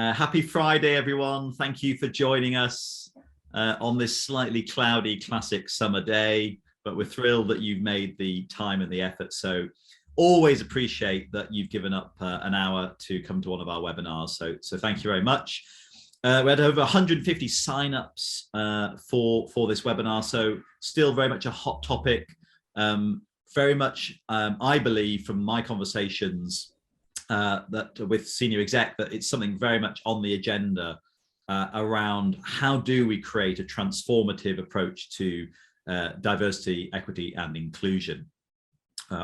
Happy Friday, everyone. Thank you for joining us on this slightly cloudy classic summer day, but we're thrilled that you've made the time and the effort. So always appreciate that you've given up an hour to come to one of our webinars. So thank you very much. We had over 150 signups for this webinar, so still very much a hot topic. Very much, I believe from my conversations that with senior exec, that it's something very much on the agenda around how do we create a transformative approach to diversity, equity and inclusion,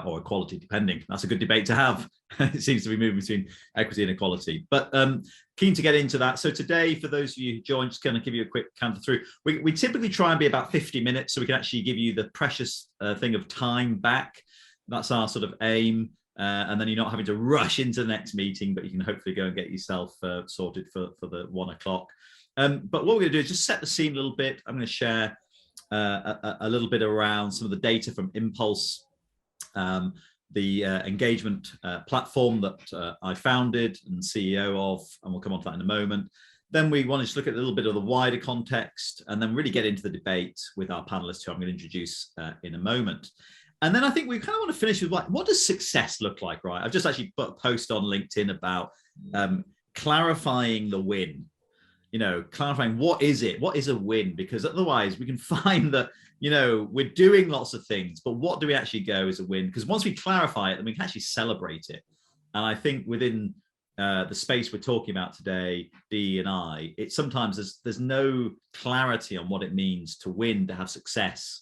or equality, depending. That's a good debate to have. It seems to be moving between equity and equality, but keen to get into that. So today, for those of you who joined, just going to give you a quick canter through. We typically try and be about 50 minutes, so we can actually give you the precious thing of time back. That's our sort of aim. And then you're not having to rush into the next meeting, but you can hopefully go and get yourself sorted for the 1 o'clock. But what we're going to do is just set the scene a little bit. I'm going to share a little bit around some of the data from Inpulse, the engagement platform that I founded and CEO of, and we'll come on to that in a moment. Then we want to just look at a little bit of the wider context and then really get into the debate with our panelists, who I'm going to introduce in a moment. And then I think we kind of want to finish with what does success look like, right? I've just actually put a post on LinkedIn about clarifying the win, clarifying what is it? What is a win? Because otherwise we can find that, we're doing lots of things, but what do we actually go as a win? Because once we clarify it, then we can actually celebrate it. And I think within the space we're talking about today, DEI, it's sometimes there's no clarity on what it means to win, to have success,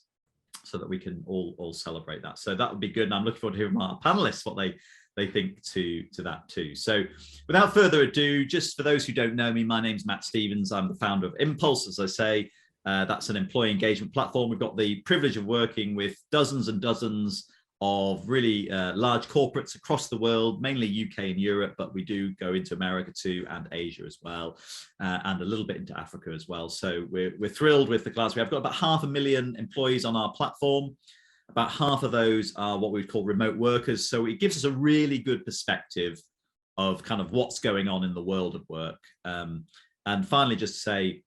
so that we can all celebrate that. So that would be good. And I'm looking forward to hearing from our panelists what they think to that too. So without further ado, just for those who don't know me, my name's Matt Stevens. I'm the founder of Inpulse, as I say. That's an employee engagement platform. We've got the privilege of working with dozens and dozens of really large corporates across the world, mainly UK and Europe, but we do go into America too, and Asia as well, and a little bit into Africa as well. So we're thrilled with the class. We have got about 500,000 employees on our platform. About half of those are what we would call remote workers. So it gives us a really good perspective of kind of what's going on in the world of work. And finally, just to say,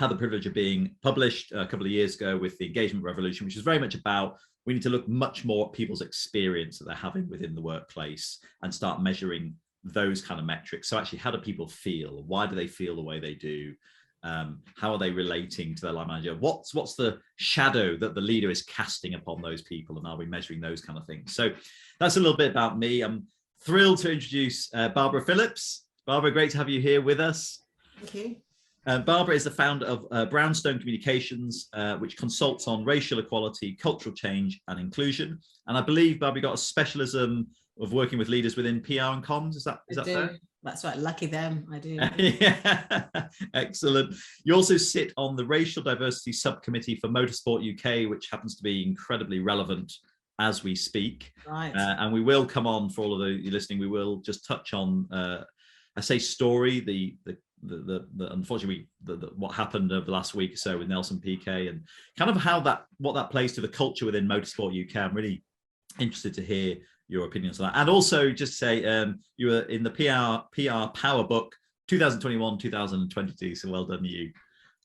I had the privilege of being published a couple of years ago with the Engagement Revolution, which is very much about we need to look much more at people's experience that they're having within the workplace and start measuring those kind of metrics. So actually, how do people feel? Why do they feel the way they do? How are they relating to their line manager? What's the shadow that the leader is casting upon those people? And are we measuring those kind of things? So that's a little bit about me. I'm thrilled to introduce Barbara Phillips. Barbara, great to have you here with us. Thank you. Barbara is the founder of Brownstone Communications, which consults on racial equality, cultural change and inclusion. And I believe, Barbara, you got a specialism of working with leaders within PR and comms. Is that fair? That's right. Lucky them. I do. Yeah, excellent. You also sit on the Racial Diversity Subcommittee for Motorsport UK, which happens to be incredibly relevant as we speak. Right. And we will come on, for all of you listening, we will just touch on, I say story, the unfortunately what happened over the last week or so with Nelson Piquet, and kind of what that plays to the culture within Motorsport UK. I'm really interested to hear your opinions on that. And also just say you were in the PR Power Book 2021-2022, so well done you.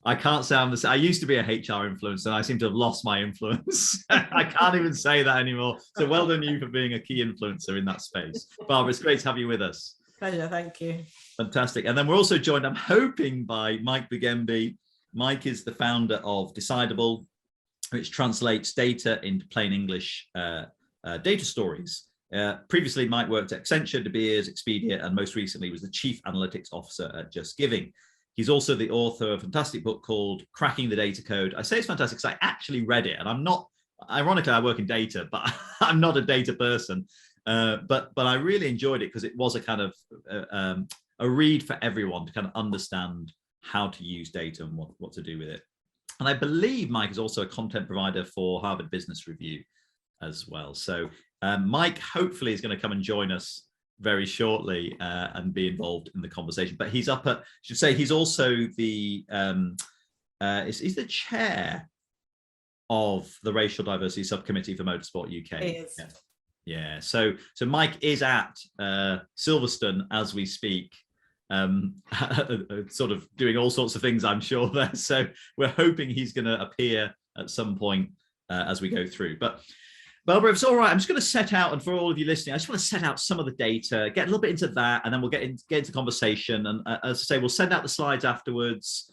I can't say I'm the same. I used to be a HR influencer and I seem to have lost my influence. I can't even say that anymore. So well done you for being a key influencer in that space. Barbara, it's great to have you with us. Pleasure, thank you. Fantastic. And then we're also joined, I'm hoping, by Mike Bugembe. Mike is the founder of Decidable, which translates data into plain English data stories. Previously, Mike worked at Accenture, De Beers, Expedia, and most recently was the Chief Analytics Officer at Just Giving. He's also the author of a fantastic book called Cracking the Data Code. I say it's fantastic because I actually read it, and I'm not, ironically, I work in data, but I'm not a data person. But I really enjoyed it because it was a kind of a read for everyone to kind of understand how to use data and what to do with it. And I believe Mike is also a content provider for Harvard Business Review as well. So Mike hopefully is going to come and join us very shortly and be involved in the conversation. But he's up at, I should say, he's also the he's the chair of the Racial Diversity Subcommittee for Motorsport UK. He is. Yeah. So Mike is at Silverstone as we speak, sort of doing all sorts of things, I'm sure there. So we're hoping he's going to appear at some point as we go through. But Barbara, if it's all right, I'm just going to set out, and for all of you listening, I just want to set out some of the data, get a little bit into that, and then we'll get into conversation. And as I say, we'll send out the slides afterwards.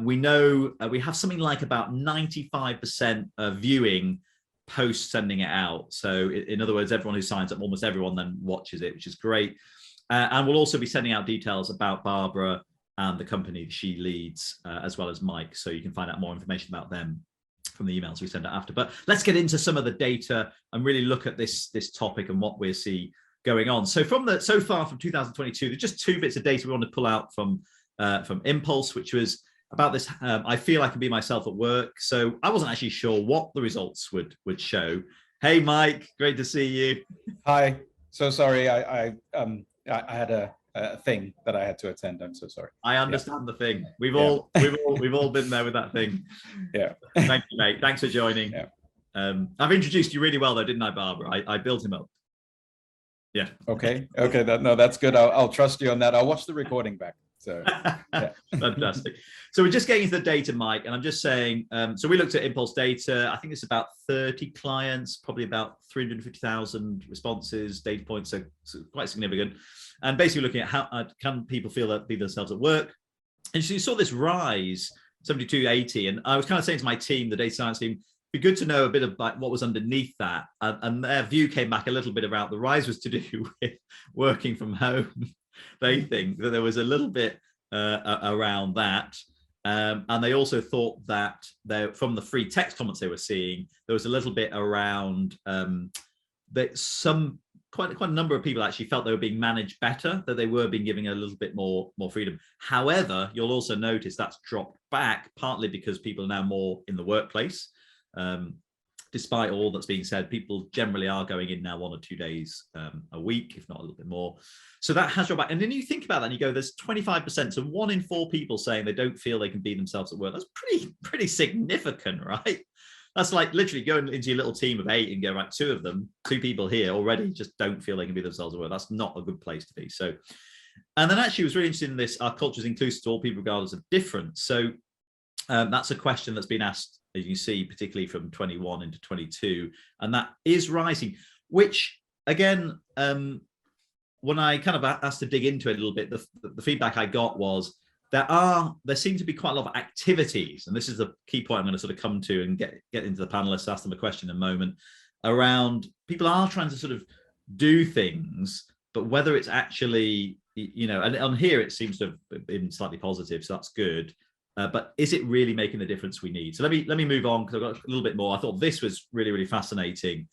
We know we have something like about 95% viewing post sending it out. So in other words, everyone who signs up, almost everyone then watches it, which is great. And we'll also be sending out details about Barbara and the company she leads, as well as Mike. So you can find out more information about them from the emails we send out after. But let's get into some of the data and really look at this topic and what we see going on. So so far from 2022, there's just 2 bits of data we want to pull out from Inpulse, which was about this. I feel I can be myself at work. So I wasn't actually sure what the results would show. Hey, Mike, great to see you. Hi. So sorry, I had a thing that I had to attend. I'm so sorry. I understand the thing. We've all been there with that thing. Yeah. Thank you, mate. Thanks for joining. Yeah. I've introduced you really well, though, didn't I, Barbara? I built him up. Yeah. Okay. That's good. I'll trust you on that. I'll watch the recording back. So yeah. Fantastic. So we're just getting into the data, Mike, and I'm just saying, so we looked at Inpulse data. I think it's about 30 clients, probably about 350,000 responses, data points, so quite significant. And basically looking at how can people feel that be themselves at work. And so you saw this rise, 72, 80. And I was kind of saying to my team, the data science team, it'd be good to know a bit about what was underneath that. And their view came back a little bit about the rise was to do with working from home. They think that there was a little bit around that. And they also thought that from the free text comments they were seeing, there was a little bit around that quite a number of people actually felt they were being managed better, that they were being given a little bit more freedom. However, you'll also notice that's dropped back, partly because people are now more in the workplace. Despite all that's being said, people generally are going in now 1 or 2 days a week, if not a little bit more. So that has dropped back. And then you think about that and you go, there's 25%, so 1 in 4 people saying they don't feel they can be themselves at work. That's pretty significant, right? That's like literally going into your little team of 8 and go, right, 2 people here already just don't feel they can be themselves at work. That's not a good place to be. So, and then actually it was really interesting in this, our culture is inclusive to all people regardless of difference. So that's a question that's been asked, as you see, particularly from 21 into 22, and that is rising, which again, when I kind of asked to dig into it a little bit, the feedback I got was there seem to be quite a lot of activities, and this is the key point I'm going to sort of come to and get into the panelists, ask them a question in a moment, around people are trying to sort of do things, but whether it's actually, and on here it seems to have been slightly positive, so that's good. But is it really making the difference we need? So let me move on, because I've got a little bit more. I thought this was really, really fascinating.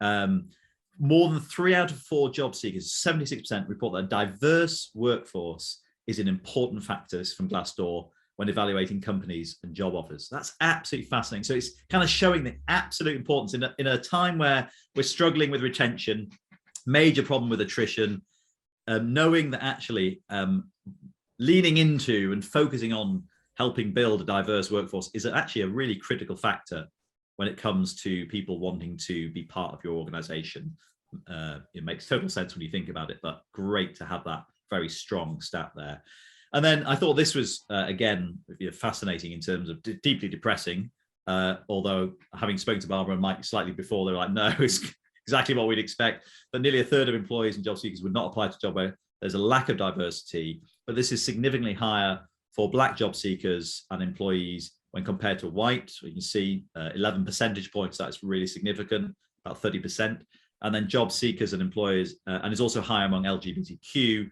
More than 3 out of 4 job seekers, 76%, report that a diverse workforce is an important factor. This is from Glassdoor, when evaluating companies and job offers. That's absolutely fascinating. So it's kind of showing the absolute importance in a time where we're struggling with retention, major problem with attrition, knowing that actually leaning into and focusing on helping build a diverse workforce is actually a really critical factor when it comes to people wanting to be part of your organization. It makes total sense when you think about it, but great to have that very strong stat there. And then I thought this was, again, fascinating in terms of deeply depressing, although having spoken to Barbara and Mike slightly before, they were like, no, it's exactly what we'd expect. But nearly 1/3 of employees and job seekers would not apply to a job where there's a lack of diversity, but this is significantly higher for Black job seekers and employees when compared to white. You can see 11 percentage points, that's really significant, about 30%. And then job seekers and employers, and is also higher among LGBTQ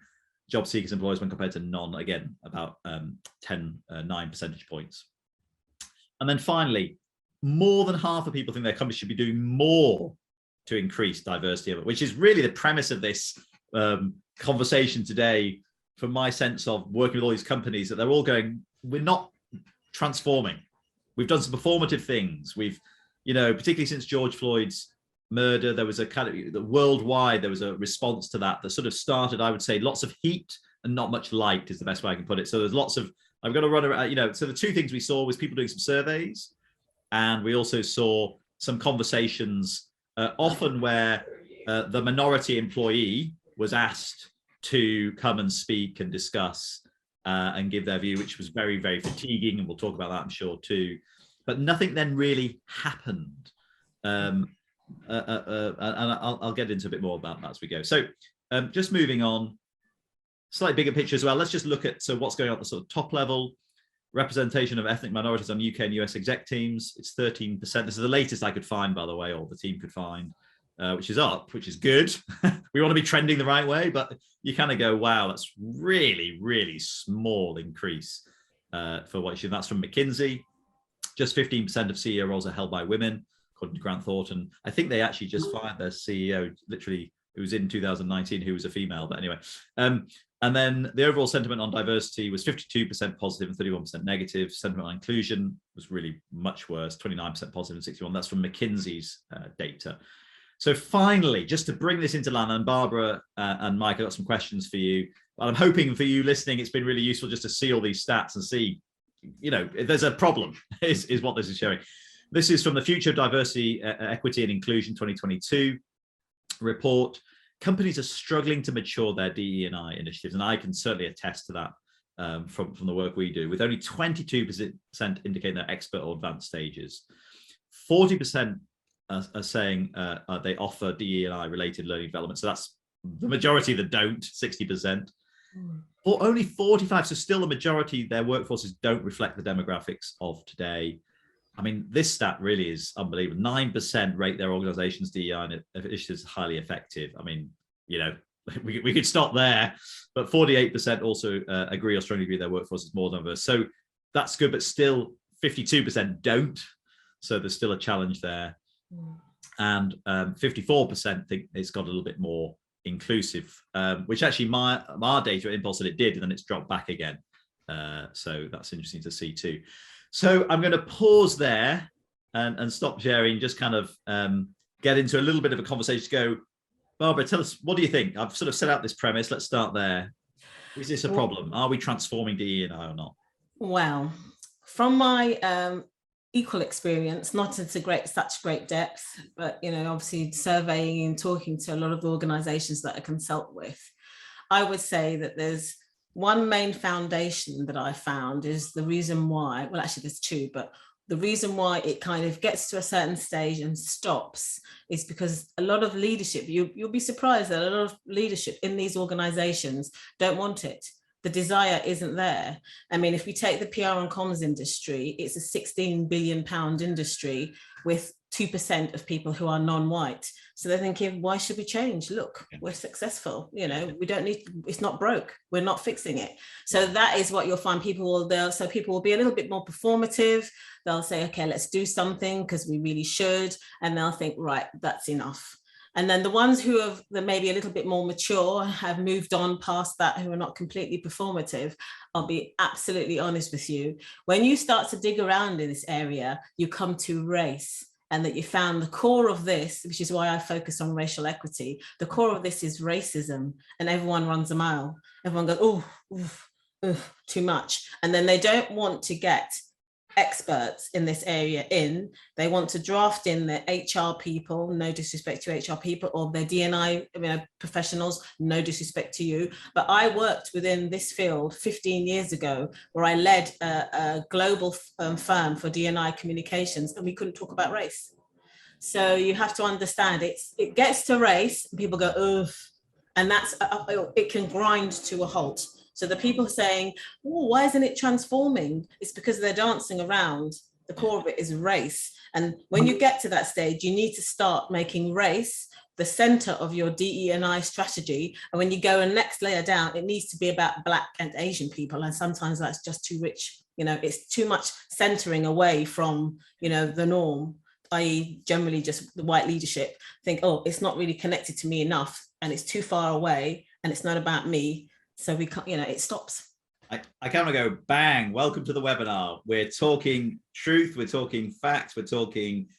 job seekers and employers when compared to non, again, about 9 percentage points. And then finally, more than half of people think their company should be doing more to increase diversity, which is really the premise of this conversation today, from my sense of working with all these companies, that they're all going, we're not transforming. We've done some performative things. We've, particularly since George Floyd's murder, there was a kind of worldwide, there was a response to that sort of started, I would say, lots of heat and not much light is the best way I can put it. So there's lots of, I've got to run around, so the 2 things we saw was people doing some surveys, and we also saw some conversations, often where the minority employee was asked, to come and speak and discuss and give their view, which was very, very fatiguing, and we'll talk about that, I'm sure, too. But nothing then really happened. And I'll get into a bit more about that as we go. So just moving on, slightly bigger picture as well. Let's just look at what's going on at the sort of top level. Representation of ethnic minorities on UK and US exec teams. It's 13%. This is the latest I could find, by the way, or the team could find, which is up, which is good. We want to be trending the right way, but you kind of go, wow, that's really, really small increase for what you should. That's from McKinsey. Just 15% of CEO roles are held by women, according to Grant Thornton. I think they actually just fired their CEO, literally, it was in 2019, who was a female, but anyway. And then the overall sentiment on diversity was 52% positive and 31% negative. Sentiment on inclusion was really much worse, 29% positive and 61%. That's from McKinsey's data. So finally, just to bring this into land, and Barbara and Mike, I've got some questions for you. But I'm hoping for you listening, it's been really useful just to see all these stats and see, if there's a problem, is what this is showing. This is from the Future of Diversity, Equity and Inclusion 2022 report. Companies are struggling to mature their DE&I initiatives, and I can certainly attest to that from the work we do, with only 22% indicating they're expert or advanced stages. 40% are saying they offer DE&I related learning development, so that's the majority that don't, 60%. Or only 45%, so still the majority of their workforces don't reflect the demographics of today. I mean, this stat really is unbelievable. 9% rate their organization's DEI initiatives highly effective. I mean, we could stop there, but 48% also agree or strongly agree their workforce is more diverse. So that's good, but still 52% don't. So there's still a challenge there. And 54% think it's got a little bit more inclusive, which actually our data at Inpulse said it did, and then it's dropped back again. So that's interesting to see too. So I'm going to pause there and stop sharing, just kind of get into a little bit of a conversation to go. Barbara, tell us, what do you think? I've sort of set out this premise. Let's start there. Is this a problem? Are we transforming DE&I or not? Well, from my equal experience, not into such great depth, but obviously surveying and talking to a lot of the organizations that I consult with, I would say that there's one main foundation that I found is the reason why, well, actually there's two, but the reason why it kind of gets to a certain stage and stops is because a lot of leadership, you'll be surprised that a lot of leadership in these organizations don't want it. The desire isn't there. I mean, if we take the PR and comms industry, it's a 16 billion pound industry with 2% of people who are non-white. So they're thinking, why should we change? Look, we're successful. We don't need, it's not broke. We're not fixing it. So that is what you'll find. People will be a little bit more performative. They'll say, okay, let's do something because we really should. And they'll think, right, that's enough. And then the ones who have maybe a little bit more mature, have moved on past that, who are not completely performative, I'll be absolutely honest with you. When you start to dig around in this area, you come to race, and that you found the core of this, which is why I focus on racial equity. The core of this is racism, and everyone runs a mile. Everyone goes, too much. And then they don't want to get experts in this area in. They want to draft in their HR people, no disrespect to HR people, or their D&I professionals, no disrespect to you. But I worked within this field 15 years ago, where I led a global firm for D&I communications, and we couldn't talk about race. So you have to understand, it gets to race, and people go, ugh, and that's it can grind to a halt. So the people saying, oh, why isn't it transforming? It's because they're dancing around. The core of it is race. And when you get to that stage, you need to start making race the center of your DE&I strategy. And when you go a next layer down, it needs to be about Black and Asian people. And sometimes that's just too rich. It's too much centering away from, the norm, i.e. generally just the white leadership think, oh, it's not really connected to me enough, and it's too far away, and it's not about me. So we can't, it stops. I kind of go, bang, welcome to the webinar. We're talking truth, we're talking facts, we're talking,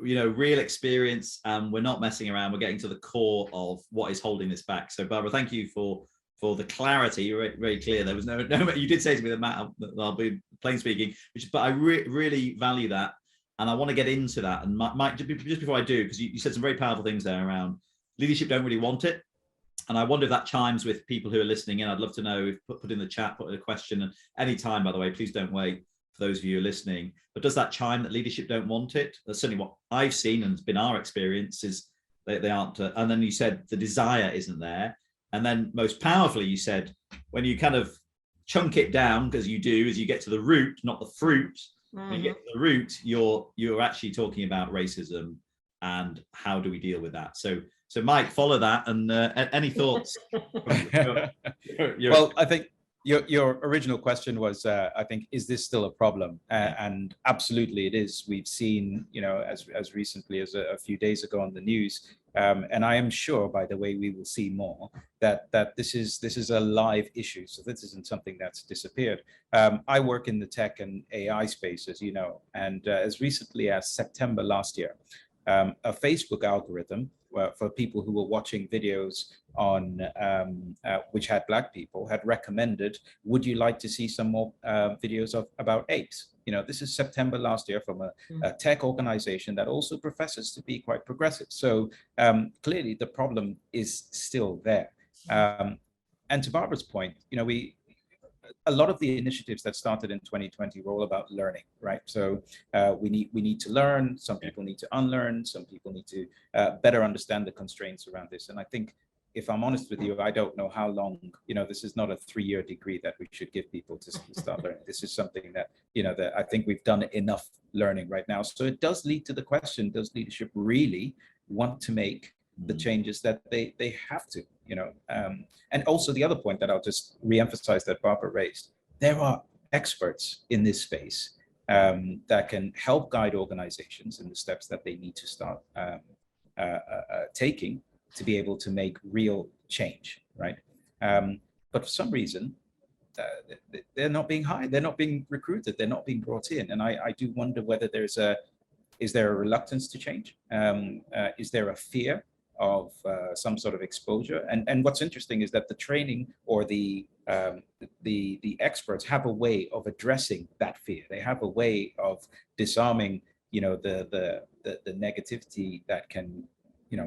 real experience, and we're not messing around. We're getting to the core of what is holding this back. So Barbara, thank you for the clarity. You're very clear. There was no, you did say to me that Matt, I'll be plain speaking, but I really value that. And I want to get into that. And Mike, just before I do, because you said some very powerful things there around leadership don't really want it. And I wonder if that chimes with people who are listening in. I'd love to know if put in the chat, put in a question, and any time, by the way, please don't wait for those of you who are listening. But does that chime that leadership don't want it? That's certainly what I've seen, and it's been our experience, is they aren't. And then you said the desire isn't there. And then most powerfully, you said, when you kind of chunk it down, because you do, as you get to the root, not the fruit, when you get to the root, you're actually talking about racism and how do we deal with that. So Mike, follow that, and any thoughts? Well, I think your original question was, I think, is this still a problem? And absolutely it is. We've seen, as recently as a few days ago on the news, and I am sure, by the way, we will see more, that this is a live issue. So this isn't something that's disappeared. I work in the tech and AI space, as you know, and as recently as September last year, a Facebook algorithm for people who were watching videos on which had Black people had recommended, would you like to see some more videos about apes? This is September last year, from a tech organization that also professes to be quite progressive. So clearly the problem is still there. And to Barbara's point, a lot of the initiatives that started in 2020 were all about learning, right? So we need to learn. Some people need to unlearn. Some people need to better understand the constraints around this. And I think, if I'm honest with you, I don't know how long. This is not a 3-year degree that we should give people to start learning. This is something that that I think we've done enough learning right now. So it does lead to the question: does leadership really want to make the changes that they have to? And also the other point that I'll just re-emphasize that Barbara raised: there are experts in this space that can help guide organizations in the steps that they need to start taking to be able to make real change, right? But for some reason, they're not being hired, they're not being recruited, they're not being brought in. And I do wonder whether is there a reluctance to change? Is there a fear of some sort of exposure? And what's interesting is that the training or the experts have a way of addressing that fear. They have a way of disarming, the negativity that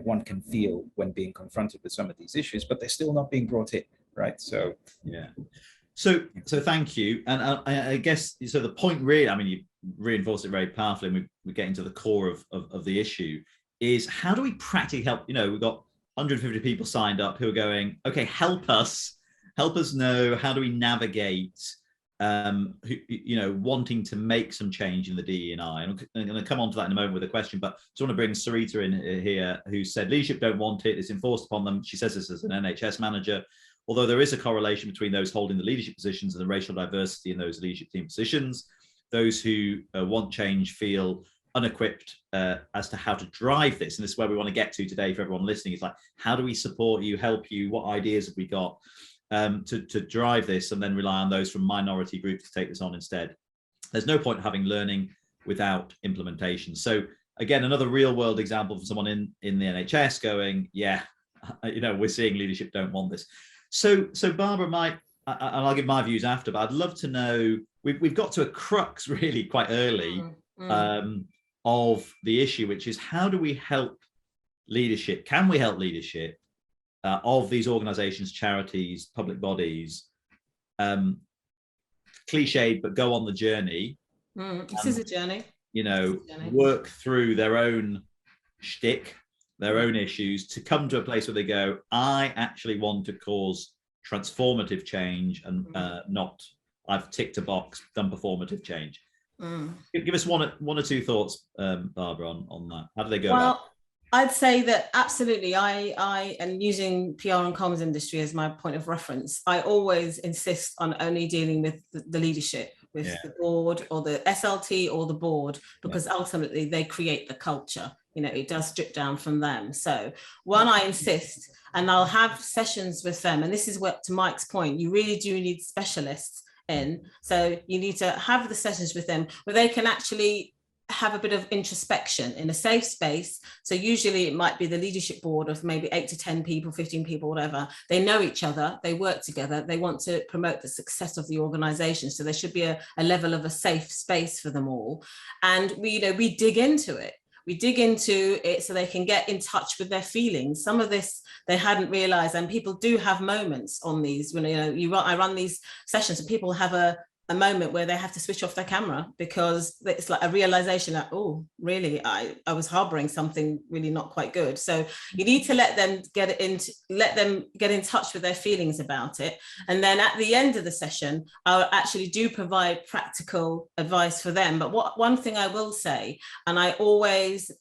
one can feel when being confronted with some of these issues, but they're still not being brought in, right? So yeah. So thank you. And I guess, so the point really, I mean, you reinforced it very powerfully, and we're getting to the core of the issue, is how do we practically help? We've got 150 people signed up who are going, okay, help us know, how do we navigate wanting to make some change in the DEI. And I'm going to come on to that in a moment with a question, but I just want to bring Sarita in here, who said leadership don't want it, it's enforced upon them. She says this as an NHS manager, although there is a correlation between those holding the leadership positions and the racial diversity in those leadership team positions. Those who want change feel unequipped as to how to drive this. And this is where we want to get to today for everyone listening. It's like, how do we support you, help you? What ideas have we got to drive this, and then rely on those from minority groups to take this on instead? There's no point having learning without implementation. So again, another real world example from someone in the NHS going, yeah, we're seeing leadership don't want this. So Barbara, and I'll give my views after, but I'd love to know, we've got to a crux really quite early of the issue, which is how do we help leadership? Can we help leadership of these organizations, charities, public bodies, cliched, but go on the journey. This is a journey. Work through their own shtick, their own issues, to come to a place where they go, I actually want to cause transformative change, and not I've ticked a box, done performative change. Give us one or two thoughts, Barbara, on that. How do they go about it? I'd say that absolutely. I am using PR and comms industry as my point of reference. I always insist on only dealing with the leadership, with the board or the SLT or the board, because ultimately they create the culture. It does drip down from them. So one, I insist, and I'll have sessions with them. And this is what, to Mike's point, you really do need specialists in. So you need to have the sessions with them where they can actually have a bit of introspection in a safe space. So usually it might be the leadership board of maybe 8 to 10 people, 15 people, whatever. They know each other, they work together, they want to promote the success of the organization. So there should be a level of a safe space for them all. And we dig into it. We dig into it so they can get in touch with their feelings. Some of this they hadn't realized, and people do have moments on these. When I run these sessions, and people have a moment where they have to switch off their camera because it's like a realization that, oh, really, I was harboring something really not quite good. So you need to let them get in touch with their feelings about it. And then at the end of the session, I actually do provide practical advice for them. But one thing I will say, and I always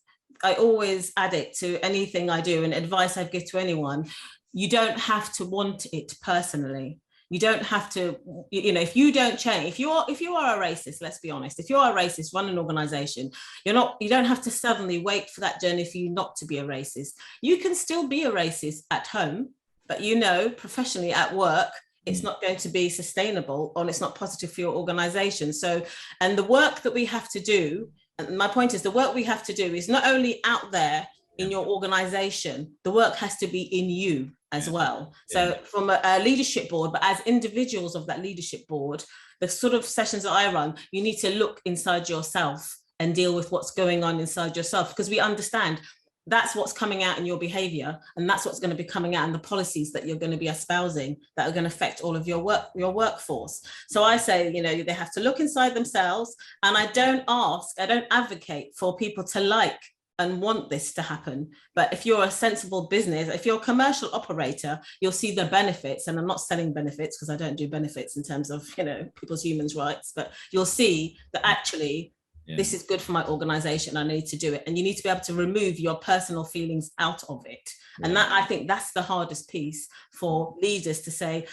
add it to anything I do and advice I give to anyone, you don't have to want it personally. You don't have to, if you don't change, if you are a racist, let's be honest, if you are a racist, run an organization, you don't have to suddenly wait for that journey for you not to be a racist. You can still be a racist at home, but professionally at work, it's not going to be sustainable or it's not positive for your organization. So, and the work that we have to do, and my point is the work we have to do is not only out there in your organization, the work has to be in you as well. So from a leadership board, but as individuals of that leadership board, the sort of sessions that I run, you need to look inside yourself and deal with what's going on inside yourself, because we understand that's what's coming out in your behavior, and that's what's going to be coming out in the policies that you're going to be espousing that are going to affect all of your workforce. So I say, they have to look inside themselves, and I don't advocate for people to like and want this to happen. But if you're a sensible business, if you're a commercial operator, you'll see the benefits. And I'm not selling benefits because I don't do benefits in terms of, people's human rights, but you'll see that actually this is good for my organization. I need to do it. And you need to be able to remove your personal feelings out of it. And that, I think that's the hardest piece for leaders to say,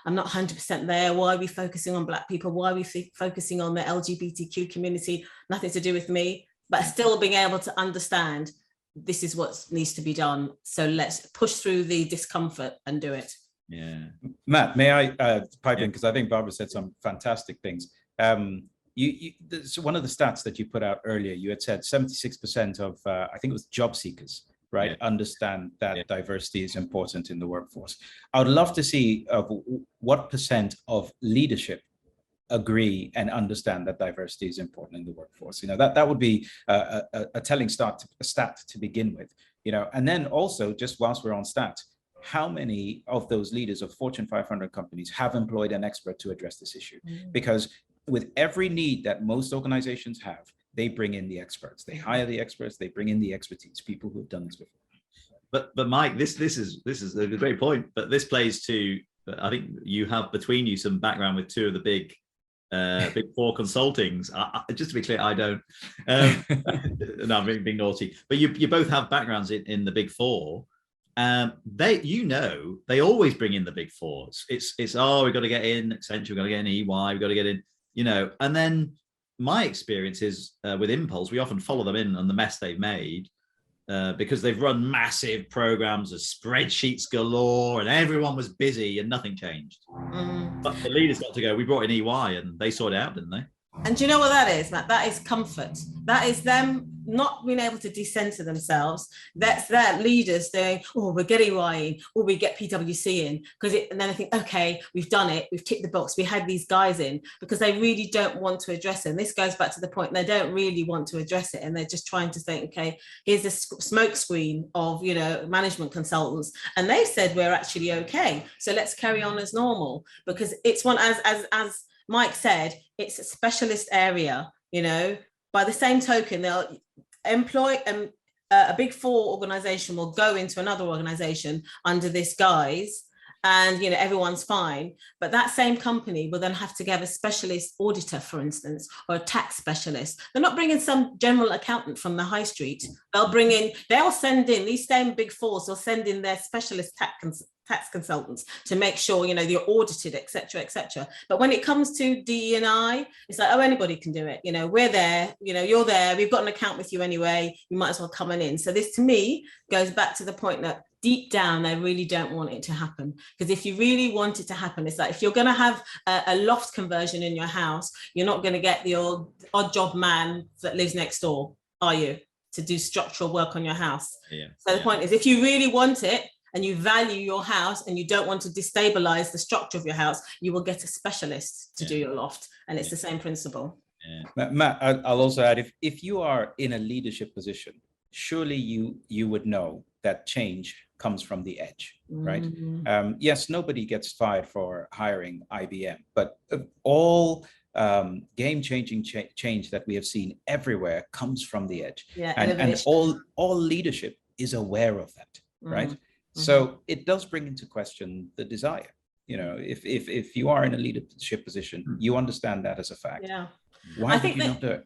I'm not 100% there. Why are we focusing on Black people? Why are we focusing on the LGBTQ community? Nothing to do with me. But still being able to understand this is what needs to be done. So let's push through the discomfort and do it. Yeah. Matt, may I pipe in? Because I think Barbara said some fantastic things. One of the stats that you put out earlier, you had said 76% of, I think it was job seekers, right, understand that diversity is important in the workforce. I would love to see what percent of leadership agree and understand that diversity is important in the workforce. That would be a telling stat to begin with. And then also, just whilst we're on stats, how many of those leaders of Fortune 500 companies have employed an expert to address this issue? Because with every need that most organizations have, they bring in the experts. They hire the experts. They bring in the expertise, people who have done this before. But Mike, this is a great point. But this plays to, I think you have between you some background with two of the big four consultings. Just to be clear, I don't. No, I'm being naughty. But you both have backgrounds in the big four. They always bring in the big fours. It's we've got to get in Accenture, we've got to get in EY, we've got to get in, And then my experience is with Inpulse, we often follow them in on the mess they've made. Because they've run massive programs of spreadsheets galore and everyone was busy and nothing changed. But the leaders got to go, we brought in EY and they sorted it out, didn't they? And do you know what that is, Matt? That is comfort. That is them not being able to decenter themselves. That's their leaders saying, we're getting EY in, or we get PwC in. And then I think, okay, we've done it. We've ticked the box. We had these guys in, because they really don't want to address it. And this goes back to the point, they don't really want to address it. And they're just trying to think, okay, here's a smoke screen of, management consultants. And they said, we're actually okay. So let's carry on as normal, because it's one, as Mike said, it's a specialist area, By the same token, they'll employ a big four organization will go into another organization under this guise, and everyone's fine. But that same company will then have to have a specialist auditor, for instance, or a tax specialist. They're not bringing some general accountant from the high street. They'll send in, these same big fours will send in their specialist tax consultants to make sure you're audited, etc., etc. But when it comes to DE&I, it's like, anybody can do it. We're there. You're there. We've got an account with you anyway. You might as well come on in. So this, to me, goes back to the point that deep down they really don't want it to happen. Because if you really want it to happen, it's like, if you're going to have a loft conversion in your house, you're not going to get the odd job man that lives next door, are you, to do structural work on your house? So the point is, if you really want it, and you value your house and you don't want to destabilize the structure of your house, you will get a specialist to do your loft. And it's the same principle. Matt, I'll also add, if you are in a leadership position, surely you would know that change comes from the edge, right? Yes, nobody gets fired for hiring IBM, but all game-changing change that we have seen everywhere comes from the edge. And all leadership is aware of that, right? So it does bring into question the desire. You know, if you are in a leadership position, you understand that as a fact. Yeah. Why would you not do it?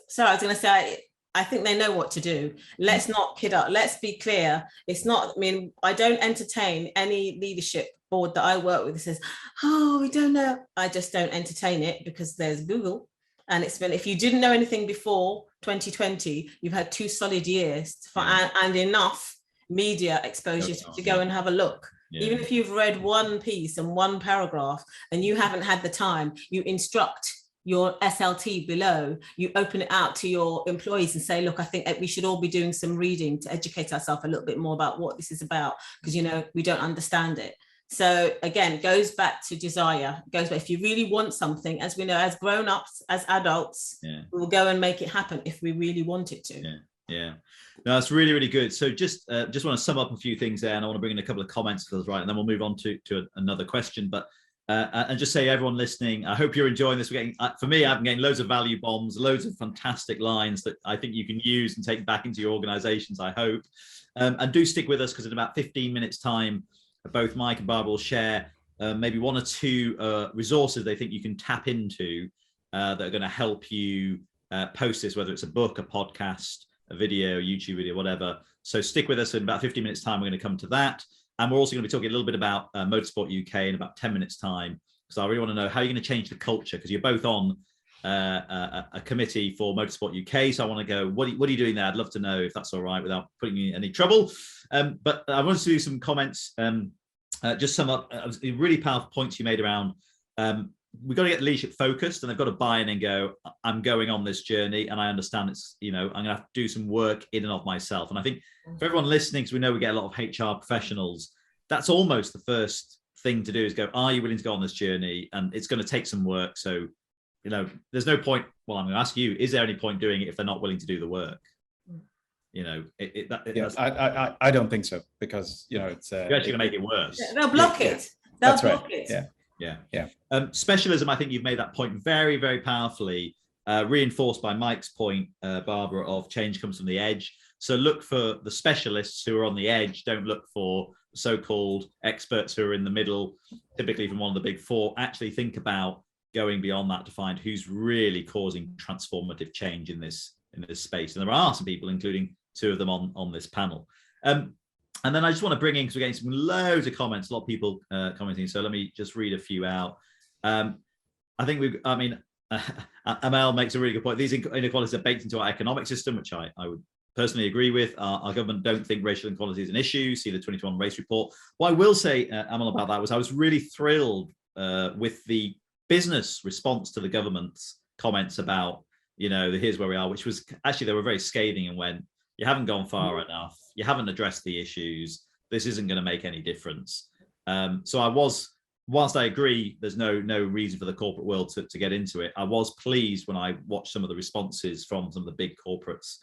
So I was going to say, I think they know what to do. Let's not kid up. Let's be clear. It's not, I mean, I don't entertain any leadership board that I work with that says, oh, we don't know. I just don't entertain it, because there's Google. And it's been, if you didn't know anything before 2020, you've had 2 solid years and enough media exposure to go and have a look. Even if you've read one piece and one paragraph and you haven't had the time, you instruct your SLT below, you open it out to your employees and say, look, I think we should all be doing some reading to educate ourselves a little bit more about what this is about, because, you know, we don't understand it. So again, it goes back to desire. It goes back, if you really want something, as we know, as grown-ups, as adults, we will go and make it happen if we really want it to. Yeah. No, that's really, really good. So just want to sum up a few things there, and I want to bring in a couple of comments, right, and then we'll move on to another question. But and just say, everyone listening, I hope you're enjoying this. We're getting, for me, I'm getting loads of value bombs, loads of fantastic lines that I think you can use and take back into your organizations, I hope. And do stick with us, because in about 15 minutes time, both Mike and Barbara will share maybe 1 or 2 resources they think you can tap into that are going to help you post this, whether it's a book, a podcast, a video, a YouTube video, whatever. So stick with us. In about 15 minutes time, we're going to come to that. And we're also going to be talking a little bit about Motorsport UK in about 10 minutes time. So I really want to know how you're going to change the culture, because you're both on a committee for Motorsport UK. So I want to go, what are you doing there? I'd love to know, if that's all right, without putting you in any trouble. But I want to do some comments, just sum up really powerful points you made around, we've got to get leadership focused, and they've got to buy in and go, I'm going on this journey, and I understand it's, you know, I'm going to have to do some work in and of myself. And I think for everyone listening, because we know we get a lot of HR professionals, that's almost the first thing to do, is go, are you willing to go on this journey? And it's going to take some work. So, you know, there's no point, well, I'm going to ask you, is there any point doing it if they're not willing to do the work? You know, I don't think so, because, you know, it's you're actually going to make it worse. They'll block it. They'll block it. Yeah. Specialism, I think you've made that point very, very powerfully, reinforced by Mike's point, Barbara, of change comes from the edge. So look for the specialists who are on the edge. Don't look for so-called experts who are in the middle, typically from one of the big 4. Actually think about going beyond that to find who's really causing transformative change in this space. And there are some people, including 2 of them on this panel. And then I just want to bring in, because we're getting loads of comments, a lot of people commenting. So let me just read a few out. I think Amel makes a really good point. These inequalities are baked into our economic system, which I would personally agree with. Our government don't think racial inequality is an issue. See the 2021 race report. What I will say, Amel, about that was I was really thrilled with the business response to the government's comments about, you know, here's where we are, which was actually, they were very scathing and went, you haven't gone far enough. You haven't addressed the issues. This isn't going to make any difference. So I was, whilst I agree, there's no reason for the corporate world to get into it. I was pleased when I watched some of the responses from some of the big corporates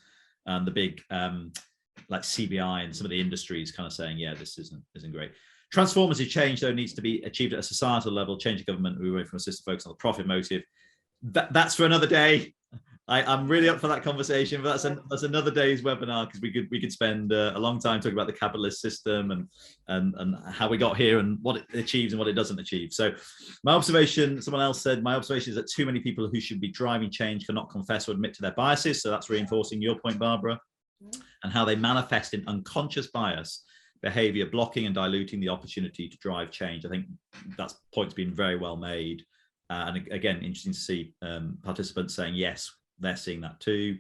and the big, like CBI and some of the industries kind of saying, yeah, this isn't great. Transformative change, though, needs to be achieved at a societal level. Change the government, we away from a system focused on the profit motive. That's for another day. I'm really up for that conversation, but that's another day's webinar, because we could spend a long time talking about the capitalist system and how we got here and what it achieves and what it doesn't achieve. So my observation, someone else said, my observation is that too many people who should be driving change cannot confess or admit to their biases. So that's reinforcing your point, Barbara, and how they manifest in unconscious bias behavior, blocking and diluting the opportunity to drive change. I think that point's been very well made. And again, interesting to see participants saying, yes, they're seeing that too.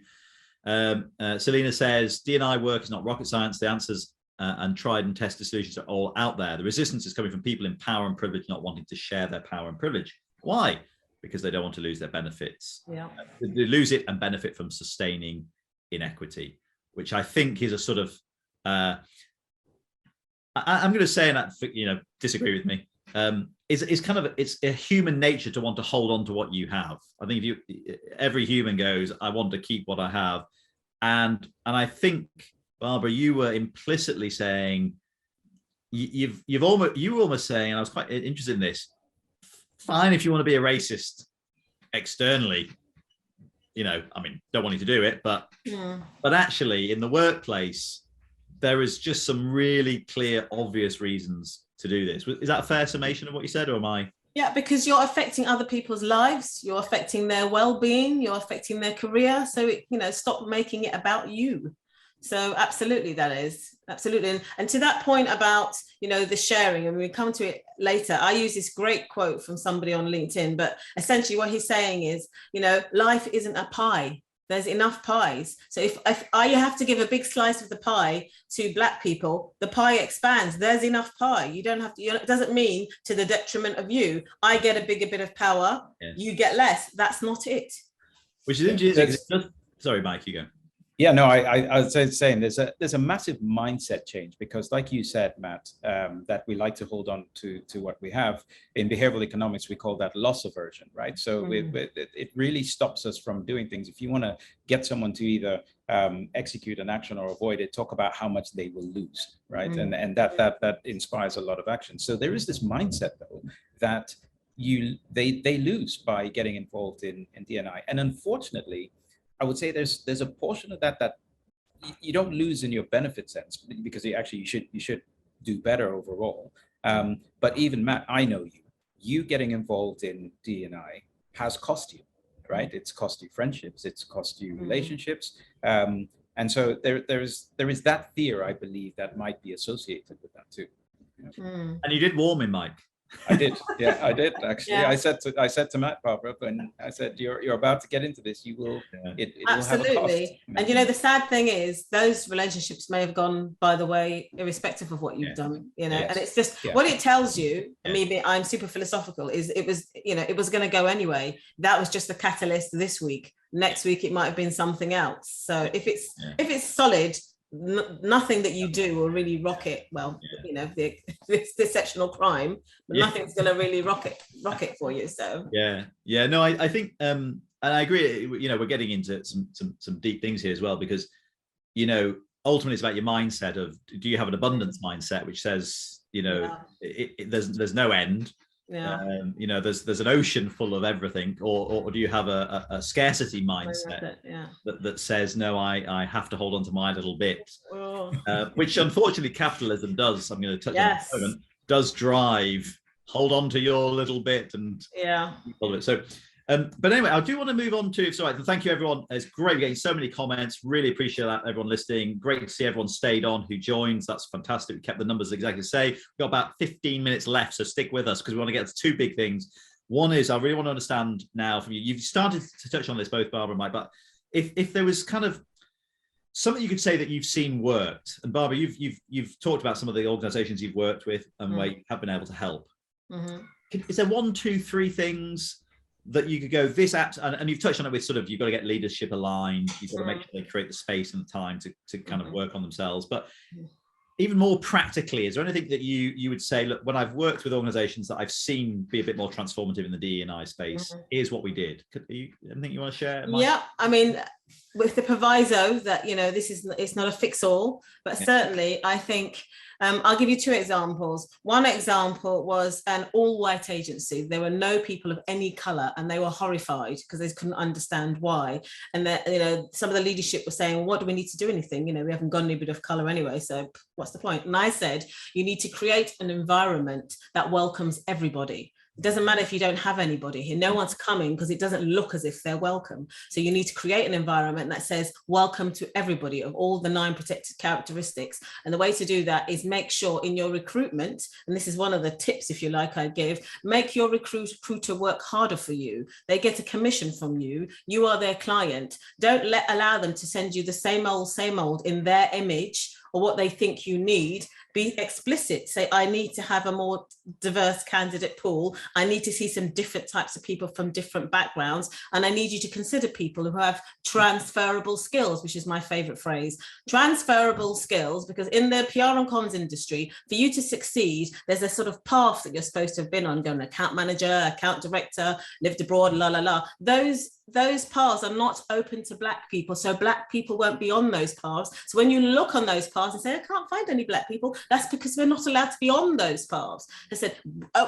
Selena says, DEI work is not rocket science. The answers and tried and tested solutions are all out there. The resistance is coming from people in power and privilege not wanting to share their power and privilege. Why? Because they don't want to lose their benefits. Yeah. They lose it and benefit from sustaining inequity, which I think is a sort of, I'm going to say, and that, you know, disagree with me. is kind of, it's a human nature to want to hold on to what you have. I think every human goes, I want to keep what I have. And I think, Barbara, you were implicitly saying, you were almost saying, and I was quite interested in this, fine if you want to be a racist externally, I mean, don't want you to do it, but actually in the workplace, there is just some really clear, obvious reasons to do this. Is that a fair summation of what you said, or am I? Yeah, because you're affecting other people's lives, you're affecting their well-being, you're affecting their career. So, stop making it about you. So absolutely, that is absolutely. And to that point about, the sharing, and we come to it later, I use this great quote from somebody on LinkedIn, but essentially what he's saying is, life isn't a pie. There's enough pies. So if I have to give a big slice of the pie to Black people, the pie expands. There's enough pie. You don't have to, it doesn't mean to the detriment of you. I get a bigger bit of power, you get less. That's not it. Which is interesting. Sorry, Mike, you go. Yeah, no, I was saying there's a massive mindset change, because like you said, Matt, that we like to hold on to what we have. In behavioral economics, we call that loss aversion, right? So it really stops us from doing things. If you want to get someone to either execute an action or avoid it, talk about how much they will lose, right? And that inspires a lot of action. So there is this mindset, though, that they lose by getting involved in D&I. And unfortunately, I would say there's a portion of that you don't lose in your benefit sense, because you should do better overall. But even Matt, I know you getting involved in D&I has cost you, right? It's cost you friendships, it's cost you relationships, and so there is that fear, I believe, that might be associated with that too. And you did warm him, Mike. I did. Yeah, I did actually. Yeah. I said to Matt, Barbara, and I said, you're about to get into this. You will. It Absolutely. will have a cost. And the sad thing is, those relationships may have gone by the way, irrespective of what you've done. Yes. And it's just what it tells you. Maybe I'm super philosophical. Is it was going to go anyway. That was just the catalyst this week. Next week it might have been something else. So if it's solid, nothing that you do will really rock it. Well, this exceptional crime, but nothing's going to really rock it for you. So no, I think and I agree. We're getting into some deep things here as well, because ultimately it's about your mindset of, do you have an abundance mindset which says there's no end. There's an ocean full of everything, or do you have a scarcity mindset that says, no, I have to hold on to my little bit, which unfortunately capitalism does. I'm going to touch on that in a moment, does drive, hold on to your little bit and all of it. So but anyway, I do want to move on to, thank you everyone. It's great getting so many comments. Really appreciate that, everyone listening. Great to see everyone stayed on who joins. That's fantastic. We kept the numbers exactly the same. We've got about 15 minutes left, so stick with us, because we want to get to two big things. One is, I really want to understand now from you. You've started to touch on this, both Barbara and Mike, but if there was kind of something you could say that you've seen worked, and Barbara, you've talked about some of the organizations you've worked with and where you have been able to help. Is there 1, 2, 3 things that you could go, this app, and you've touched on it with sort of, you've got to get leadership aligned, you've got to make sure they create the space and the time to kind of work on themselves. But even more practically, is there anything that you would say, look, when I've worked with organizations that I've seen be a bit more transformative in the DE&I space, here's what we did. Anything you want to share, Mike? Yeah, I mean, with the proviso that, it's not a fix-all, but certainly I think, I'll give you 2 examples. One example was an all-white agency. There were no people of any color, and they were horrified because they couldn't understand why. And that, some of the leadership was saying, what do we need to do anything? We haven't got any bit of color anyway, so what's the point? And I said, you need to create an environment that welcomes everybody. It doesn't matter if you don't have anybody here. No one's coming because it doesn't look as if they're welcome. So you need to create an environment that says welcome to everybody of all the 9 protected characteristics. And the way to do that is make sure in your recruitment, and this is one of the tips, if you like, I give, make your recruiter work harder for you. They get a commission from you. You are their client. Don't allow them to send you the same old in their image, or what they think you need, be explicit. Say, I need to have a more diverse candidate pool. I need to see some different types of people from different backgrounds. And I need you to consider people who have transferable skills, which is my favorite phrase. Transferable skills, because in the PR and comms industry, for you to succeed, there's a sort of path that you're supposed to have been on, going account manager, account director, lived abroad, la, la, la. Those paths are not open to Black people. So Black people won't be on those paths. So when you look on those paths and say, I can't find any Black people, that's because we're not allowed to be on those paths. I said,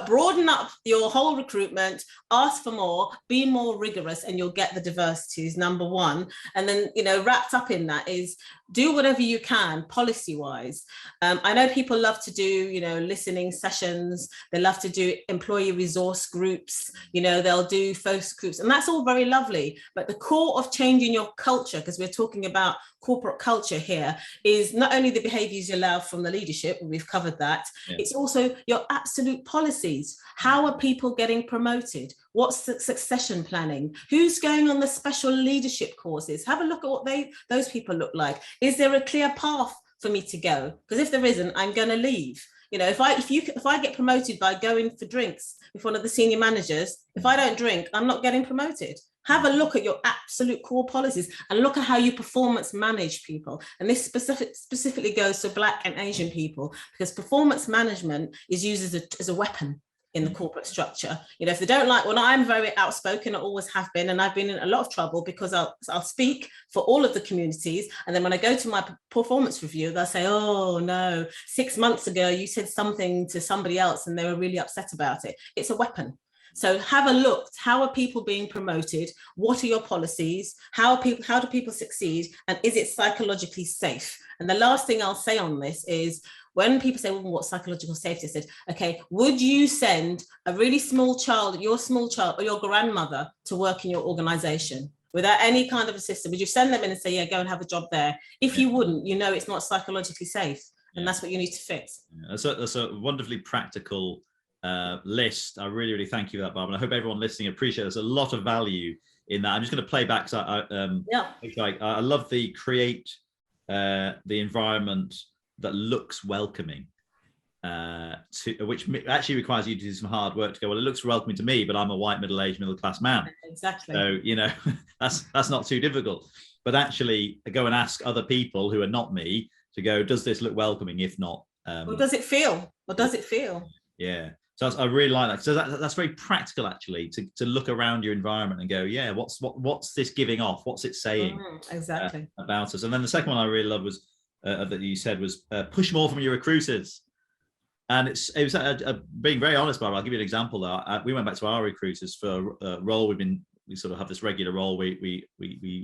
broaden up your whole recruitment, ask for more, be more rigorous, and you'll get the diversity is number one. And then, wrapped up in that is do whatever you can policy-wise. I know people love to do, listening sessions. They love to do employee resource groups. They'll do focus groups, and that's all very lovely. But the core of changing your culture, because we're talking about corporate culture here, is not only the behaviors you allow from the leadership, we've covered that, it's also your absolute policies. How are people getting promoted? What's the succession planning? Who's going on the special leadership courses? Have a look at what those people look like. Is there a clear path for me to go? Because if there isn't, I'm going to leave. If I get promoted by going for drinks with one of the senior managers, if I don't drink, I'm not getting promoted. Have a look at your absolute core policies and look at how you performance manage people. And this specifically goes to Black and Asian people, because performance management is used as a weapon in the corporate structure. If they don't like, well, I'm very outspoken, I always have been, and I've been in a lot of trouble because I'll speak for all of the communities. And then when I go to my performance review, they'll say, oh no, 6 months ago, you said something to somebody else and they were really upset about it. It's a weapon. So have a look. How are people being promoted? What are your policies? How do people succeed? And is it psychologically safe? And the last thing I'll say on this is, when people say, well, what's psychological safety? I said, okay, would you send a really small child, your small child, or your grandmother to work in your organization without any kind of a system? Would you send them in and say, yeah, go and have a job there? If you wouldn't, it's not psychologically safe. And that's what you need to fix. That's a wonderfully practical list. I really, really thank you for that, Barbara. I hope everyone listening appreciates. There's a lot of value in that. I'm just going to play back. So I love the create the environment that looks welcoming, which actually requires you to do some hard work to go, well, it looks welcoming to me, but I'm a white, middle-aged, middle-class man. Exactly. So, that's not too difficult. But actually go and ask other people who are not me to go, does this look welcoming? If not, what does it feel? What does it feel? Yeah. So I really like that. So that's very practical, actually, to look around your environment and go, yeah, what's this giving off? What's it saying exactly about us? And then the second one I really love was that you said was push more from your recruiters. And it was being very honest, Barbara. I'll give you an example though. We went back to our recruiters for a role we sort of have this regular role we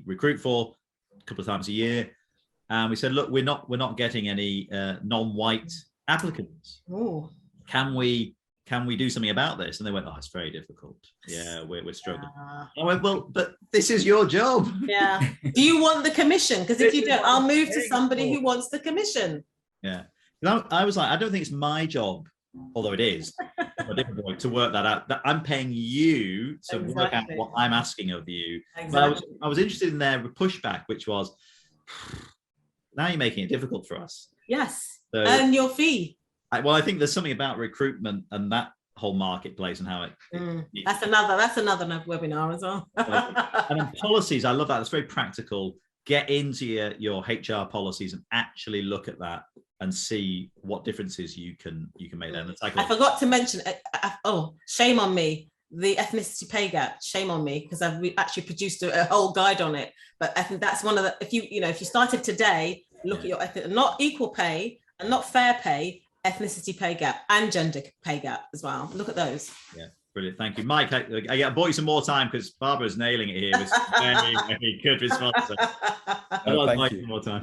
recruit for a couple of times a year, and we said, look, we're not getting any non-white applicants. Ooh. Can we do something about this? And they went, oh, it's very difficult. Yeah, we're struggling. I went, well, but this is your job. Yeah. Do you want the commission? Because if you don't, I'll move to somebody who wants the commission. Yeah. I was like, I don't think it's my job, although it is, to work that out. I'm paying you to work out what I'm asking of you. But I was interested in their pushback, which was, now you're making it difficult for us. Yes. So, earn your fee. I think there's something about recruitment and that whole marketplace and how it that's another webinar as well. And then policies, I love that. It's very practical. Get into your HR policies and actually look at that and see what differences you can make there. I forgot to mention, shame on me, the ethnicity pay gap. Shame on me, because I've actually produced a whole guide on it. But I think that's one of the, if you started today, look at your not equal pay and not fair pay, ethnicity pay gap and gender pay gap as well. Look at those. Yeah, brilliant. Thank you, Mike. I bought you some more time because Barbara's nailing it here with very, very good response. Thank you. More time.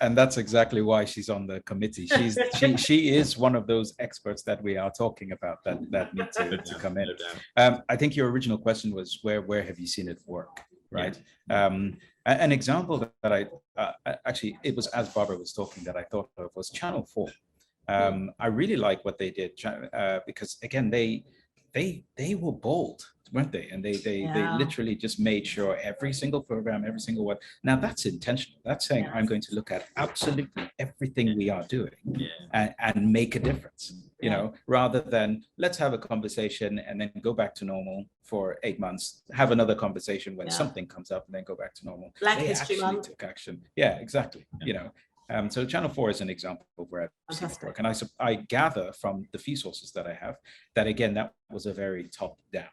And that's exactly why she's on the committee. She is one of those experts that we are talking about that need to come in. I think your original question was where have you seen it work, right? Yeah. An example that I actually, it was as Barbara was talking that I thought of was Channel 4. I really like what they did because again, they were bold, weren't they? And they literally just made sure every single program, every single one. Now that's intentional. That's saying I'm going to look at absolutely everything we are doing and make a difference. You know, rather than let's have a conversation and then go back to normal for 8 months, have another conversation when something comes up and then go back to normal. Black they History actually Month. took action. Yeah, exactly. You know, so Channel 4 is an example of where I've seen it work. And I gather from the few sources that I have that, again, that was a very top-down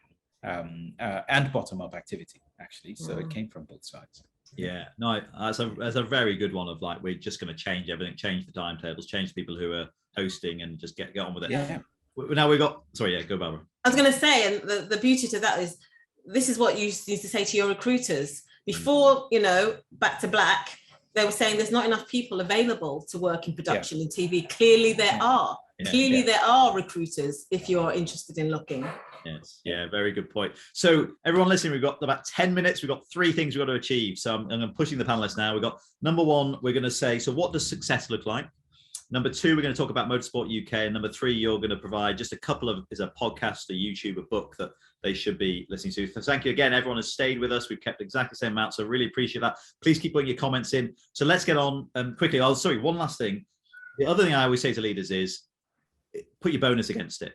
and bottom-up activity, actually. So it came from both sides. Yeah, no, that's a very good one of like, we're just going to change everything, change the timetables, change the people who are hosting and just get on with it. Yeah. Now we've got, sorry, go Barbara. I was going to say, and the beauty to that is, this is what you used to say to your recruiters. Before, you know, Back to Black, they were saying there's not enough people available to work in production and TV. Clearly there are. Clearly there are recruiters if you're interested in looking. Yes, yeah, very good point. So everyone listening, we've got about 10 minutes. We've got 3 things we've got to achieve. So I'm pushing the panelists now. We've got number 1, we're going to say, so what does success look like? Number 2, we're going to talk about Motorsport UK. And number 3, you're going to provide just a couple of, is a podcast, a YouTube, a book that they should be listening to. So thank you again. Everyone has stayed with us. We've kept exactly the same amount. So really appreciate that. Please keep putting your comments in. So let's get on quickly. Oh, sorry, one last thing. The other thing I always say to leaders is put your bonus against it.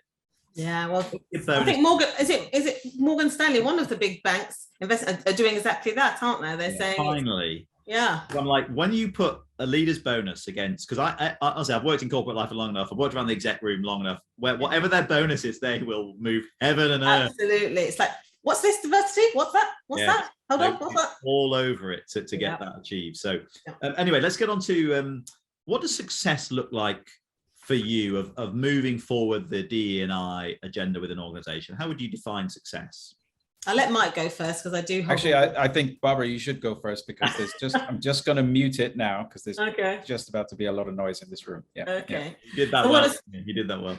Yeah, well, I think Morgan, is it Morgan Stanley, one of the big banks are doing exactly that, aren't they? They're saying finally. Yeah. I'm like, when you put a leader's bonus against, because I honestly, I've worked in corporate life for long enough, I've worked around the exec room long enough, where whatever their bonus is, they will move heaven and earth. Absolutely. It's like, what's this diversity? What's that? What's that? Hold on, what's that? All over it to get that achieved. So anyway, let's get on to what does success look like for you of moving forward the DE&I agenda with an organization? How would you define success? I'll let Mike go first because I do. Actually, I think, Barbara, you should go first because there's I'm just going to mute it now because there's just about to be a lot of noise in this room. Yeah. Okay. You did that well. You did that well.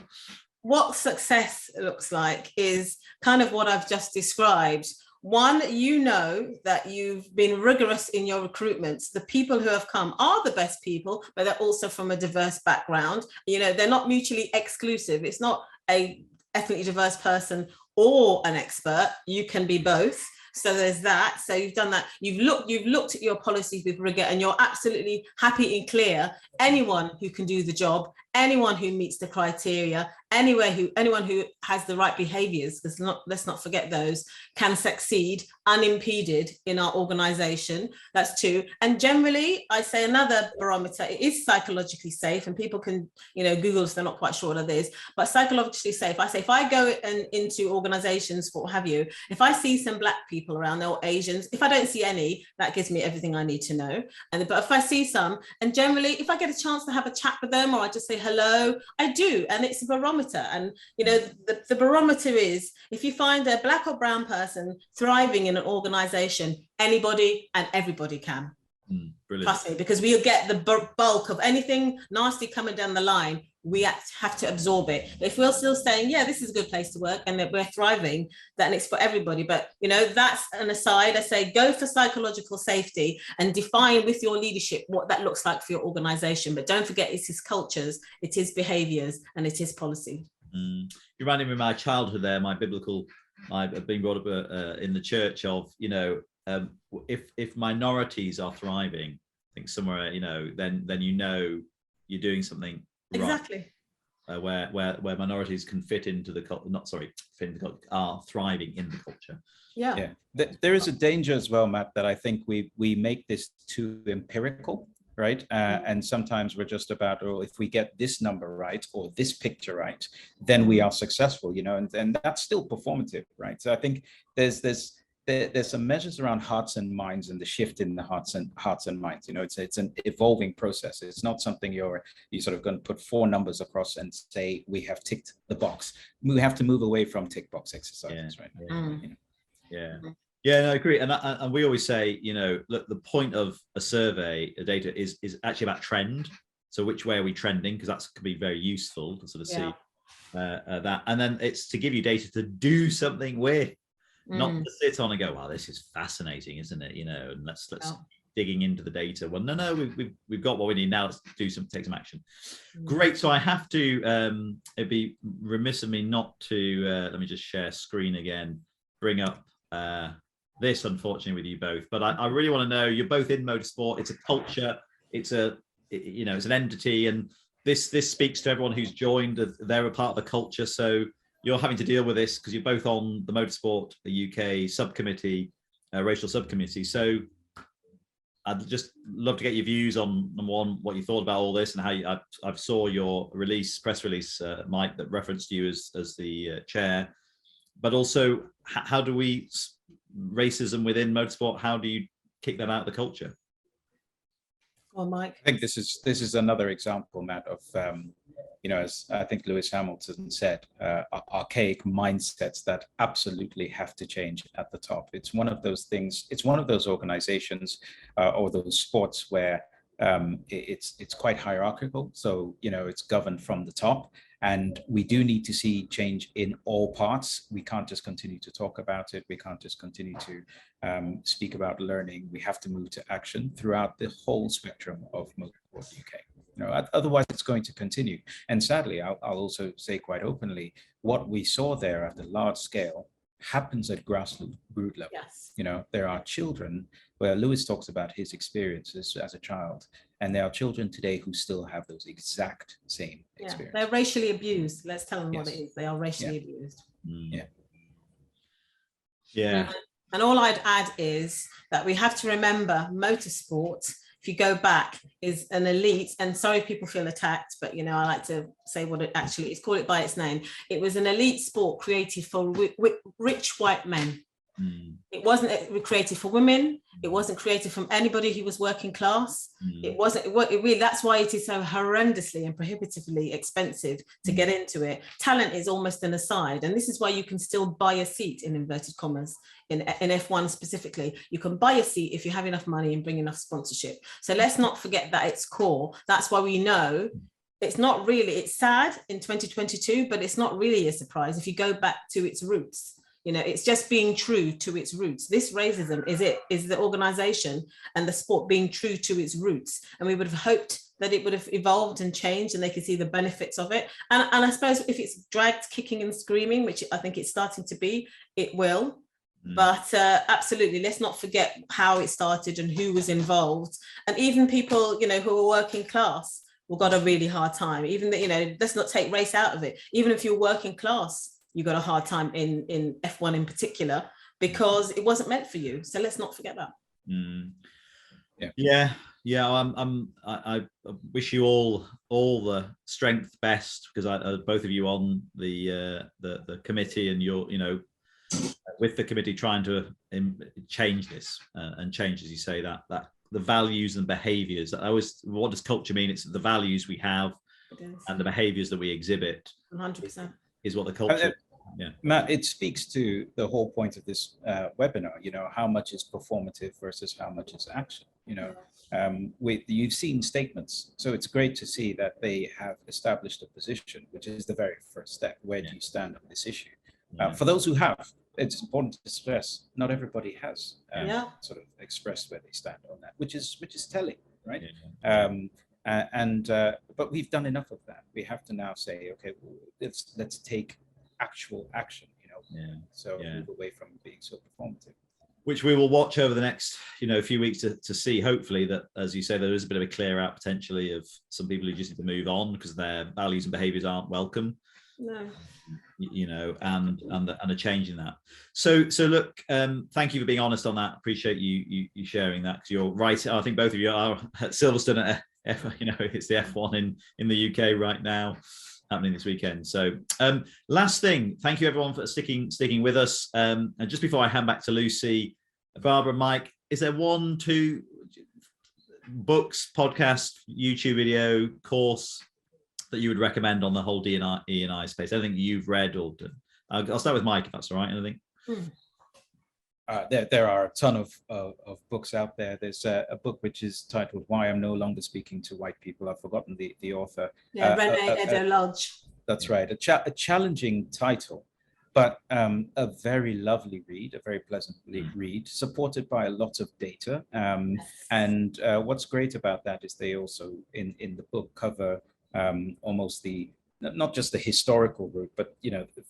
What success looks like is kind of what I've just described. One, you know that you've been rigorous in your recruitment. The people who have come are the best people, but they're also from a diverse background. You know, they're not mutually exclusive. It's not a ethnically diverse person or an expert. You can be both. So there's that. So you've done that. You've looked at your policies with rigor, and you're absolutely happy and clear. Anyone who can do the job, anyone who meets the criteria, anyone who has the right behaviors, because let's not forget those, can succeed unimpeded in our organization. That's 2. And generally, I say another barometer, it is psychologically safe, and people can, Google if they're not quite sure what it is, but psychologically safe. I say, if I go into organizations, what have you, if I see some Black people around there or Asians, if I don't see any, that gives me everything I need to know. But if I see some, and generally, if I get a chance to have a chat with them, or I just say hello, I do, and it's a barometer. And the barometer is, if you find a Black or brown person thriving in an organization, anybody and everybody can. Trust me, because we'll get the bulk of anything nasty coming down the line. We have to absorb it. But if we're still saying, yeah, this is a good place to work and that we're thriving, then it's for everybody. But, that's an aside. I say, go for psychological safety and define with your leadership what that looks like for your organization. But don't forget, it's his cultures, it is behaviors, and it is policy. You reminded me of my childhood there, I've been brought up in the church of, if minorities are thriving, I think somewhere, then you're doing something exactly right, where minorities can fit into the culture, are thriving in the culture. Yeah. There is a danger as well, Matt, that I think we make this too empirical, right? And sometimes we're just about, if we get this number right or this picture right, then we are successful, and that's still performative, right? So I think there's some measures around hearts and minds and the shift in the hearts and minds. It's an evolving process. It's not something you're sort of going to put 4 numbers across and say we have ticked the box. We have to move away from tick box exercises right now. Yeah, no, I agree. And we always say, look, the point of a survey, a data is actually about trend. So which way are we trending? Because that could be very useful to sort of see that. And then it's to give you data to do something with. Not to sit on and go, wow, this is fascinating, isn't it? And let's digging into the data. Well, no, we've got what we need now. Let's take some action. Great. So I have to. It'd be remiss of me not to. Let me just share screen again. Bring up this, unfortunately, with you both. But I really want to know. You're both in motorsport. It's a culture. It's it's an entity, and this speaks to everyone who's joined. They're a part of the culture. So you're having to deal with this because you're both on the motorsport, the UK subcommittee, racial subcommittee. So I'd just love to get your views on, number one, what you thought about all this and how I saw your press release, Mike, that referenced you as the chair, but also how do we, racism within motorsport, how do you kick that out of the culture? Well, Mike. I think this is another example, Matt, of as I think Lewis Hamilton said, archaic mindsets that absolutely have to change at the top. It's one of those things. It's one of those organizations or those sports where it's quite hierarchical. So it's governed from the top, and we do need to see change in all parts. We can't just continue to talk about it. We can't just continue to speak about learning. We have to move to action throughout the whole spectrum of Motorsport UK. Otherwise it's going to continue. And sadly, I'll also say quite openly, what we saw there at the large scale happens at grassroots level. Yes. There are children where Lewis talks about his experiences as a child, and there are children today who still have those exact same experiences. They're racially abused. Let's tell them Yes. what it is. They are racially abused. Yeah. And all I'd add is that we have to remember motorsport, if you go back, is an elite, and sorry people feel attacked, but I like to say what it actually is, call it by its name. It was an elite sport created for rich white men. It wasn't created for women. It wasn't created from anybody who was working class. It really, that's why it is so horrendously and prohibitively expensive to get into it. Talent is almost an aside, and this is why you can still buy a seat, in inverted commas, in F1 specifically. You can buy a seat if you have enough money and bring enough sponsorship. So let's not forget that it's core. That's why we know it's not really, it's sad in 2022, but it's not really a surprise if you go back to its roots. It's just being true to its roots. This racism is the organization and the sport being true to its roots. And we would have hoped that it would have evolved and changed and they could see the benefits of it. And I suppose if it's dragged kicking and screaming, which I think it's starting to be, it will. But absolutely, let's not forget how it started and who was involved. And even people, who are working class will got a really hard time. Even that, let's not take race out of it. Even if you're working class, you got a hard time in F1 in particular, because it wasn't meant for you. So let's not forget that. I wish you all the strength, best, because both of you on the committee, and you're with the committee trying to change this and change, as you say, that the values and behaviors. What does culture mean? It's the values we have and the behaviors that we exhibit. 100%. Is what the culture. Matt, it speaks to the whole point of this webinar. How much is performative versus how much is action. You've seen statements, so it's great to see that they have established a position, which is the very first step. Where do you stand on this issue? For those who have, it's important to stress not everybody has sort of expressed where they stand on that, which is telling, right? But we've done enough of that. We have to now say, okay, well, let's take actual action, move away from being so performative. Which we will watch over the next, few weeks to see, hopefully, that, as you say, there is a bit of a clear out potentially of some people who just need to move on because their values and behaviors aren't welcome. No. And a change in that. So look, thank you for being honest on that. Appreciate you sharing that, because you're right. I think both of you are at Silverstone at it's the F1 in the UK right now, happening this weekend. So last thing, thank you everyone for sticking with us. And just before I hand back to Lucy, Barbara, Mike, is there 1, 2 books, podcast, YouTube video, course that you would recommend on the whole DEI space? Anything you've read or done? I'll start with Mike, if that's all right. Anything? There are a ton of books out there. There's a book which is titled "Why I'm No Longer Speaking to White People." I've forgotten the author. Renee Edo Lodge. That's right. A challenging title, but a very lovely read, a very pleasant read, supported by a lot of data. And what's great about that is they also, in the book, cover almost not just the historical route, but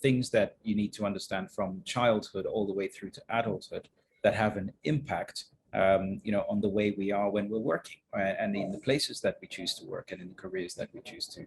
things that you need to understand from childhood all the way through to adulthood that have an impact on the way we are when we're working, and in the places that we choose to work and in the careers that we choose to